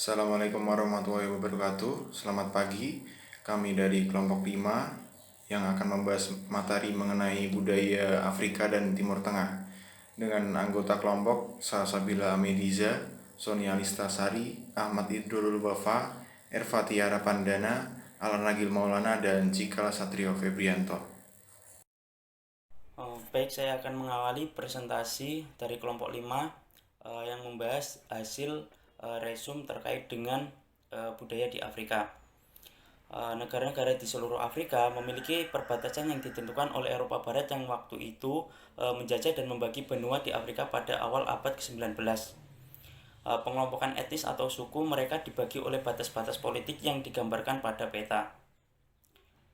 Assalamualaikum warahmatullahi wabarakatuh. Selamat pagi. Kami dari kelompok 5 yang akan membahas materi mengenai budaya Afrika dan Timur Tengah dengan anggota kelompok Salsabila Amediza, Sonia Listasari, Ahmad Idrul Wafa, Erva Tiara Pandana, Alan Nagil Maulana, dan Cikal Satrio Febrianto. Baik, saya akan mengawali presentasi dari kelompok 5 yang membahas hasil resum terkait dengan budaya di Afrika. Negara-negara di seluruh Afrika memiliki perbatasan yang ditentukan oleh Eropa Barat yang waktu itu menjajah dan membagi benua di Afrika pada awal abad ke-19. Pengelompokan etnis atau suku mereka dibagi oleh batas-batas politik yang digambarkan pada peta.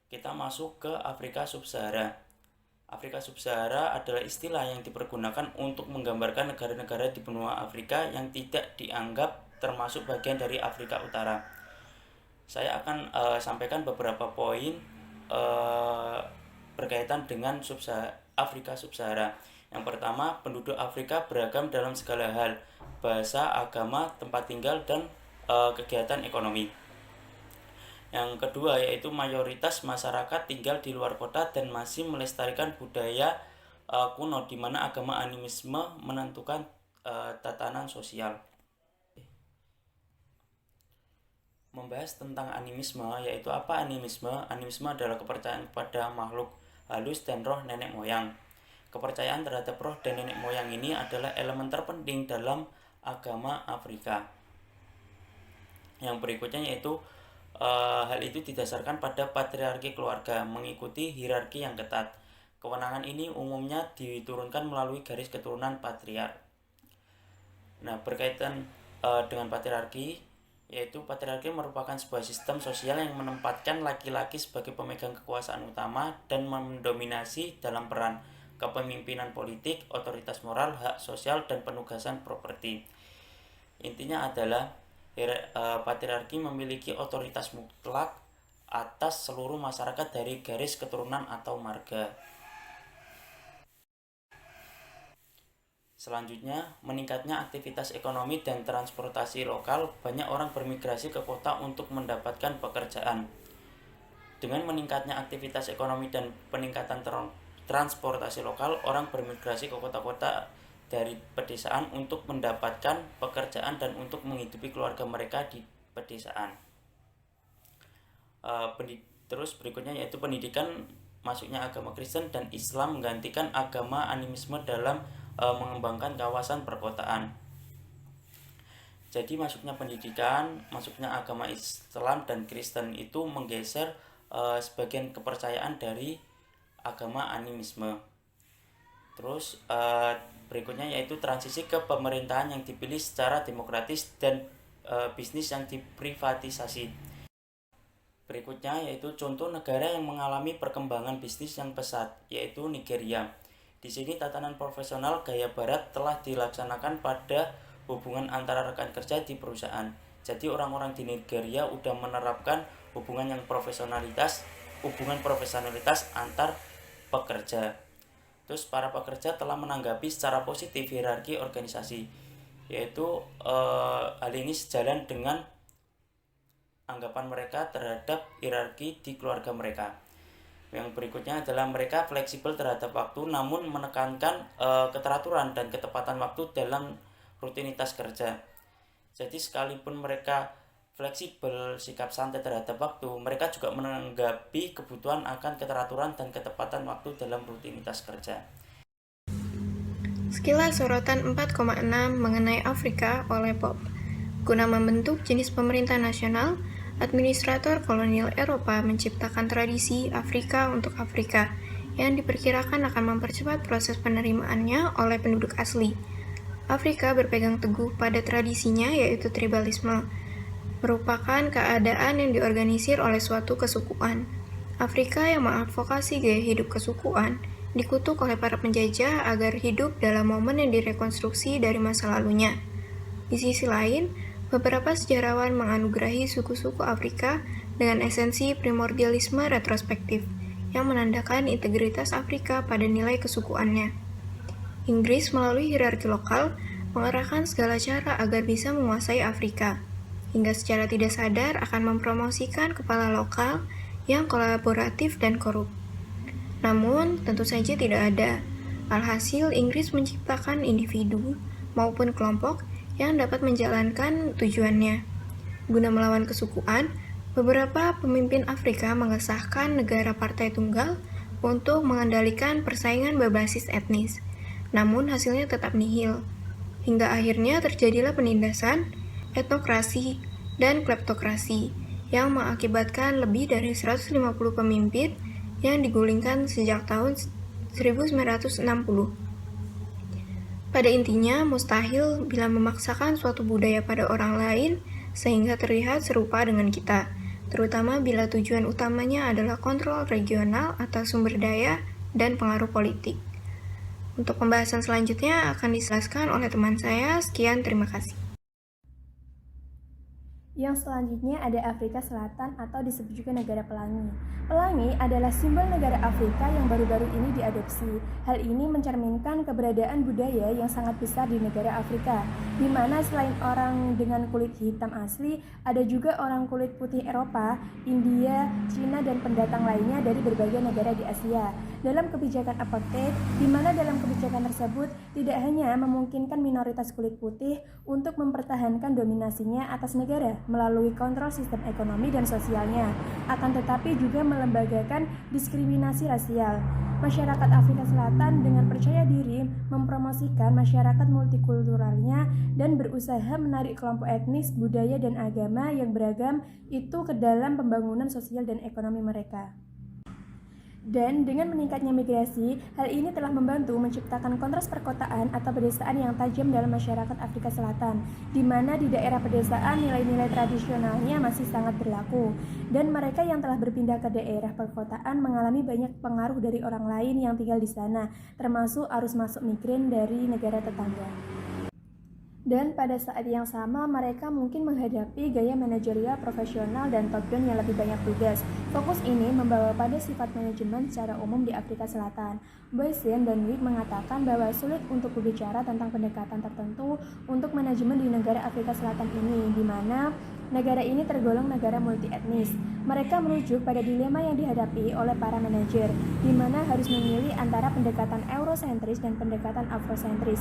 Kita masuk ke Afrika Sub-Sahara. Afrika Sub-Sahara adalah istilah yang dipergunakan untuk menggambarkan negara-negara di benua Afrika yang tidak dianggap termasuk bagian dari Afrika Utara. Saya akan sampaikan beberapa poin berkaitan dengan Afrika Sub-Sahara. Yang pertama, penduduk Afrika beragam dalam segala hal, bahasa, agama, tempat tinggal, dan kegiatan ekonomi. Yang kedua yaitu mayoritas masyarakat tinggal di luar kota dan masih melestarikan budaya kuno di mana agama animisme menentukan tatanan sosial. Membahas tentang animisme, yaitu apa animisme? Animisme adalah kepercayaan kepada makhluk halus dan roh nenek moyang. Kepercayaan terhadap roh dan nenek moyang ini adalah elemen terpenting dalam agama Afrika. Yang berikutnya yaitu hal itu didasarkan pada patriarki keluarga, mengikuti hierarki yang ketat. Kewenangan ini umumnya diturunkan melalui garis keturunan patriark. Nah, berkaitan dengan patriarki, yaitu patriarki merupakan sebuah sistem sosial yang menempatkan laki-laki sebagai pemegang kekuasaan utama dan mendominasi dalam peran kepemimpinan politik, otoritas moral, hak sosial, dan penugasan properti. Intinya adalah patriarki memiliki otoritas mutlak atas seluruh masyarakat dari garis keturunan atau marga. Selanjutnya, meningkatnya aktivitas ekonomi dan transportasi lokal. Banyak orang bermigrasi ke kota untuk mendapatkan pekerjaan. Dengan meningkatnya aktivitas ekonomi dan peningkatan transportasi lokal, orang bermigrasi ke kota-kota dari pedesaan untuk mendapatkan pekerjaan dan untuk menghidupi keluarga mereka di pedesaan. Terus berikutnya yaitu pendidikan, masuknya agama Kristen dan Islam menggantikan agama animisme dalam mengembangkan kawasan perkotaan. Jadi masuknya pendidikan, masuknya agama Islam dan Kristen itu menggeser sebagian kepercayaan dari agama animisme. Terus berikutnya yaitu transisi ke pemerintahan yang dipilih secara demokratis dan bisnis yang diprivatisasi. Berikutnya yaitu contoh negara yang mengalami perkembangan bisnis yang pesat, yaitu Nigeria. Di sini tatanan profesional gaya barat telah dilaksanakan pada hubungan antara rekan kerja di perusahaan. Jadi orang-orang di Nigeria udah menerapkan hubungan profesionalitas antar pekerja. Terus para pekerja telah menanggapi secara positif hierarki organisasi, yaitu hal ini sejalan dengan anggapan mereka terhadap hierarki di keluarga mereka. Yang berikutnya adalah mereka fleksibel terhadap waktu, namun menekankan keteraturan dan ketepatan waktu dalam rutinitas kerja. Jadi sekalipun mereka fleksibel, sikap santai terhadap waktu, mereka juga menanggapi kebutuhan akan keteraturan dan ketepatan waktu dalam rutinitas kerja. Sekilas sorotan 4,6 mengenai Afrika oleh Bob. Guna membentuk jenis pemerintah nasional, administrator kolonial Eropa menciptakan tradisi Afrika untuk Afrika yang diperkirakan akan mempercepat proses penerimaannya oleh penduduk asli. Afrika berpegang teguh pada tradisinya, yaitu tribalisme, merupakan keadaan yang diorganisir oleh suatu kesukuan. Afrika yang mengadvokasi gaya hidup kesukuan dikutuk oleh para penjajah agar hidup dalam momen yang direkonstruksi dari masa lalunya. Di sisi lain, beberapa sejarawan menganugerahi suku-suku Afrika dengan esensi primordialisme retrospektif yang menandakan integritas Afrika pada nilai kesukuannya. Inggris melalui hierarki lokal mengerahkan segala cara agar bisa menguasai Afrika. hingga secara tidak sadar akan mempromosikan kepala lokal yang kolaboratif dan korup. Namun, tentu saja tidak ada. Alhasil, Inggris menciptakan individu maupun kelompok yang dapat menjalankan tujuannya. Guna melawan kesukuan, beberapa pemimpin Afrika mengesahkan negara partai tunggal untuk mengendalikan persaingan berbasis etnis. Namun hasilnya tetap nihil. Hingga akhirnya terjadilah penindasan, etnokrasi, dan kleptokrasi yang mengakibatkan lebih dari 150 pemimpin yang digulingkan sejak tahun 1960. Pada intinya, mustahil bila memaksakan suatu budaya pada orang lain sehingga terlihat serupa dengan kita, terutama bila tujuan utamanya adalah kontrol regional atas sumber daya dan pengaruh politik. Untuk pembahasan selanjutnya akan dijelaskan oleh teman saya. Sekian, terima kasih. Yang selanjutnya ada Afrika Selatan atau disebut juga negara pelangi. Pelangi adalah simbol negara Afrika yang baru-baru ini diadopsi. Hal ini mencerminkan keberadaan budaya yang sangat besar di negara Afrika, di mana selain orang dengan kulit hitam asli, ada juga orang kulit putih Eropa, India, Cina, dan pendatang lainnya dari berbagai negara di Asia. Dalam kebijakan apartheid, di mana dalam kebijakan tersebut tidak hanya memungkinkan minoritas kulit putih untuk mempertahankan dominasinya atas negara melalui kontrol sistem ekonomi dan sosialnya, akan tetapi juga melembagakan diskriminasi rasial. Masyarakat Afrika Selatan dengan percaya diri mempromosikan masyarakat multikulturalnya dan berusaha menarik kelompok etnis, budaya, dan agama yang beragam itu ke dalam pembangunan sosial dan ekonomi mereka. Dan dengan meningkatnya migrasi, hal ini telah membantu menciptakan kontras perkotaan atau pedesaan yang tajam dalam masyarakat Afrika Selatan, di mana di daerah pedesaan nilai-nilai tradisionalnya masih sangat berlaku, dan mereka yang telah berpindah ke daerah perkotaan mengalami banyak pengaruh dari orang lain yang tinggal di sana, termasuk arus masuk migran dari negara tetangga. Dan pada saat yang sama, mereka mungkin menghadapi gaya manajerial profesional dan top-down yang lebih banyak tugas. Fokus ini membawa pada sifat manajemen secara umum di Afrika Selatan. Boysen dan Wick mengatakan bahwa sulit untuk berbicara tentang pendekatan tertentu untuk manajemen di negara Afrika Selatan ini, di mana negara ini tergolong negara multi-etnis. Mereka merujuk pada dilema yang dihadapi oleh para manajer, di mana harus memilih antara pendekatan eurosentris dan pendekatan afrosentris.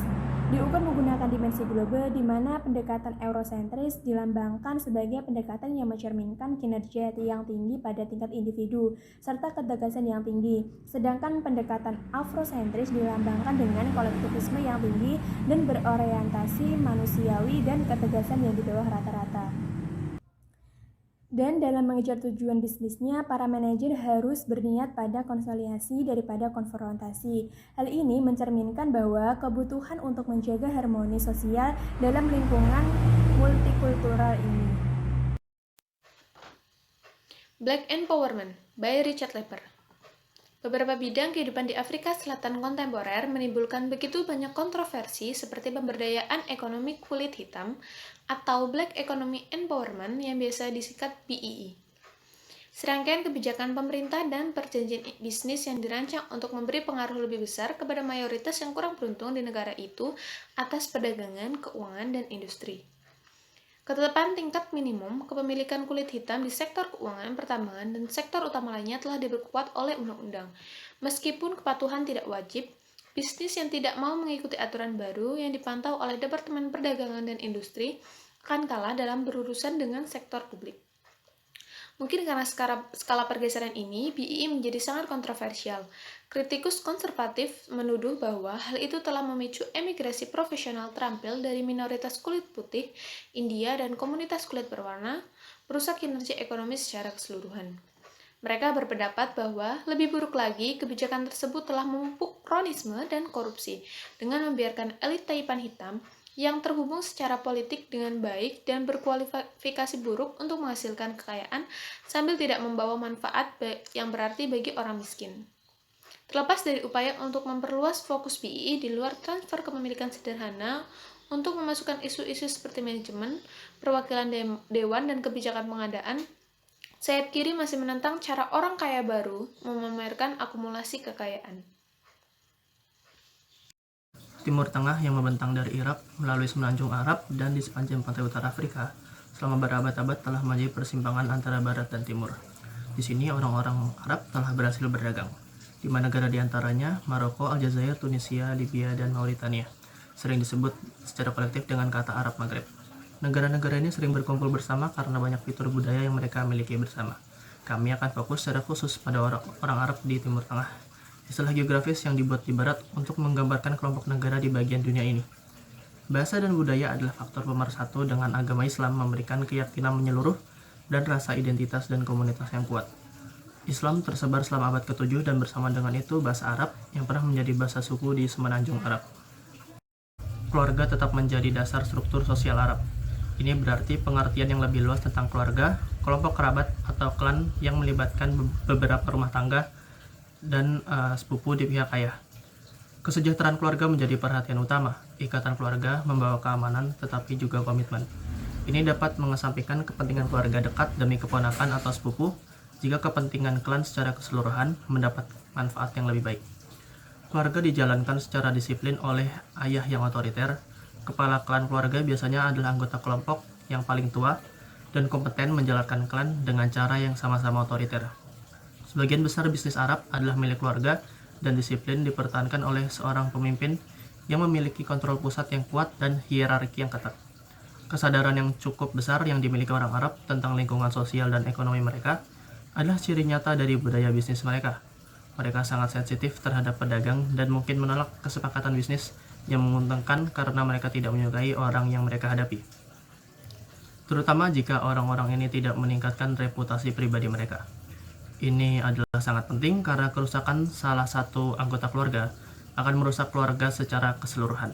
Diukur menggunakan dimensi global, di mana pendekatan eurosentris dilambangkan sebagai pendekatan yang mencerminkan kinerja yang tinggi pada tingkat individu, serta ketegasan yang tinggi. Sedangkan pendekatan afrosentris dilambangkan dengan kolektivisme yang tinggi dan berorientasi manusiawi dan ketegasan yang di bawah rata-rata. Dan dalam mengejar tujuan bisnisnya, para manajer harus berniat pada konsolidasi daripada konfrontasi. Hal ini mencerminkan bahwa kebutuhan untuk menjaga harmoni sosial dalam lingkungan multikultural ini. Black Empowerment by Richard Leper. Beberapa bidang kehidupan di Afrika Selatan kontemporer menimbulkan begitu banyak kontroversi seperti pemberdayaan ekonomi kulit hitam atau Black Economy Empowerment yang biasa disingkat BEE. Serangkaian kebijakan pemerintah dan perjanjian bisnis yang dirancang untuk memberi pengaruh lebih besar kepada mayoritas yang kurang beruntung di negara itu atas perdagangan, keuangan, dan industri. Ketetapan tingkat minimum kepemilikan kulit hitam di sektor keuangan, pertambangan, dan sektor utama lainnya telah diperkuat oleh undang-undang. Meskipun kepatuhan tidak wajib, bisnis yang tidak mau mengikuti aturan baru yang dipantau oleh Departemen Perdagangan dan Industri akan kalah dalam berurusan dengan sektor publik. Mungkin karena skala pergeseran ini, BEE menjadi sangat kontroversial. Kritikus konservatif menuduh bahwa hal itu telah memicu emigrasi profesional terampil dari minoritas kulit putih, India, dan komunitas kulit berwarna, merusak kinerja ekonomi secara keseluruhan. Mereka berpendapat bahwa lebih buruk lagi, kebijakan tersebut telah memupuk kronisme dan korupsi dengan membiarkan elit taipan hitam yang terhubung secara politik dengan baik dan berkualifikasi buruk untuk menghasilkan kekayaan sambil tidak membawa manfaat yang berarti bagi orang miskin. Terlepas dari upaya untuk memperluas fokus BEE di luar transfer kepemilikan sederhana untuk memasukkan isu-isu seperti manajemen, perwakilan dewan, dan kebijakan pengadaan, sayap kiri masih menentang cara orang kaya baru memamerkan akumulasi kekayaan. Timur Tengah yang membentang dari Irak melalui semenanjung Arab dan di sepanjang pantai utara Afrika selama berabad-abad telah menjadi persimpangan antara Barat dan Timur. Di sini orang-orang Arab telah berhasil berdagang. 5 negara diantaranya, Maroko, Aljazair, Tunisia, Libya, dan Mauritania, sering disebut secara kolektif dengan kata Arab Maghreb. Negara-negara ini sering berkumpul bersama karena banyak fitur budaya yang mereka miliki bersama. Kami akan fokus secara khusus pada orang Arab di Timur Tengah, istilah geografis yang dibuat di Barat untuk menggambarkan kelompok negara di bagian dunia ini. Bahasa dan budaya adalah faktor pemersatu dengan agama Islam memberikan keyakinan menyeluruh dan rasa identitas dan komunitas yang kuat. Islam tersebar selama abad ke-7 dan bersama dengan itu bahasa Arab yang pernah menjadi bahasa suku di semenanjung Arab. Keluarga tetap menjadi dasar struktur sosial Arab. Ini berarti pengertian yang lebih luas tentang keluarga, kelompok kerabat, atau klan yang melibatkan beberapa rumah tangga dan sepupu di pihak ayah. Kesejahteraan keluarga menjadi perhatian utama. Ikatan keluarga membawa keamanan tetapi juga komitmen. Ini dapat mengesampingkan kepentingan keluarga dekat demi keponakan atau sepupu jika kepentingan klan secara keseluruhan mendapat manfaat yang lebih baik. Keluarga dijalankan secara disiplin oleh ayah yang otoriter. Kepala klan keluarga biasanya adalah anggota kelompok yang paling tua dan kompeten menjalankan klan dengan cara yang sama-sama otoriter. Sebagian besar bisnis Arab adalah milik keluarga dan disiplin dipertahankan oleh seorang pemimpin yang memiliki kontrol pusat yang kuat dan hierarki yang ketat. Kesadaran yang cukup besar yang dimiliki orang Arab tentang lingkungan sosial dan ekonomi mereka adalah ciri nyata dari budaya bisnis mereka. Mereka sangat sensitif terhadap pedagang dan mungkin menolak kesepakatan bisnis yang menguntungkan karena mereka tidak menyukai orang yang mereka hadapi. Terutama jika orang-orang ini tidak meningkatkan reputasi pribadi mereka. Ini adalah sangat penting karena kerusakan salah satu anggota keluarga akan merusak keluarga secara keseluruhan.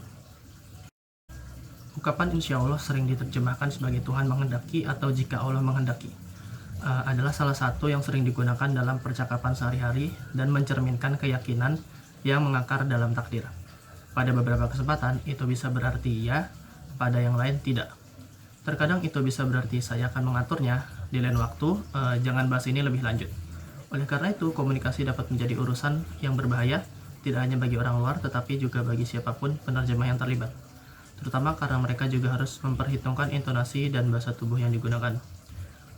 Ungkapan insya Allah sering diterjemahkan sebagai Tuhan menghendaki atau jika Allah menghendaki. Adalah salah satu yang sering digunakan dalam percakapan sehari-hari dan mencerminkan keyakinan yang mengakar dalam takdir. Pada beberapa kesempatan, itu bisa berarti ya, pada yang lain tidak. Terkadang itu bisa berarti saya akan mengaturnya, di lain waktu, jangan bahas ini lebih lanjut. Oleh karena itu, komunikasi dapat menjadi urusan yang berbahaya, tidak hanya bagi orang luar, tetapi juga bagi siapapun penerjemah yang terlibat. Terutama karena mereka juga harus memperhitungkan intonasi dan bahasa tubuh yang digunakan.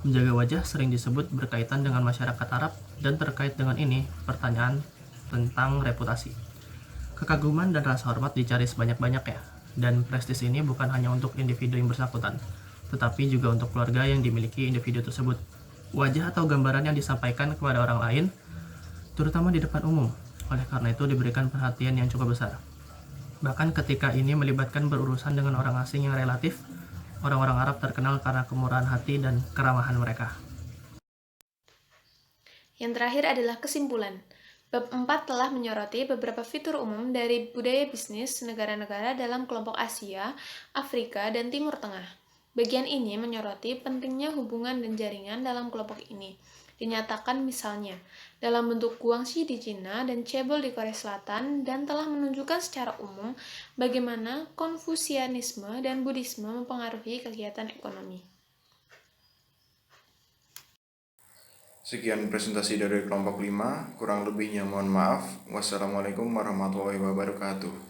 Menjaga wajah sering disebut berkaitan dengan masyarakat Arab, dan terkait dengan ini, pertanyaan tentang reputasi. Kekaguman dan rasa hormat dicari sebanyak-banyaknya, dan prestis ini bukan hanya untuk individu yang bersangkutan, tetapi juga untuk keluarga yang dimiliki individu tersebut. Wajah atau gambaran yang disampaikan kepada orang lain, terutama di depan umum, oleh karena itu diberikan perhatian yang cukup besar. Bahkan ketika ini melibatkan berurusan dengan orang asing yang relatif, orang-orang Arab terkenal karena kemurahan hati dan keramahan mereka. Yang terakhir adalah kesimpulan. Bab 4 telah menyoroti beberapa fitur umum dari budaya bisnis negara-negara dalam kelompok Asia, Afrika, dan Timur Tengah. Bagian ini menyoroti pentingnya hubungan dan jaringan dalam kelompok ini. Dinyatakan misalnya, dalam bentuk Guangxi di Cina dan Chaebol di Korea Selatan, dan telah menunjukkan secara umum bagaimana Konfusianisme dan Buddhisme mempengaruhi kegiatan ekonomi. Sekian presentasi dari kelompok 5, kurang lebihnya mohon maaf. Wassalamualaikum warahmatullahi wabarakatuh.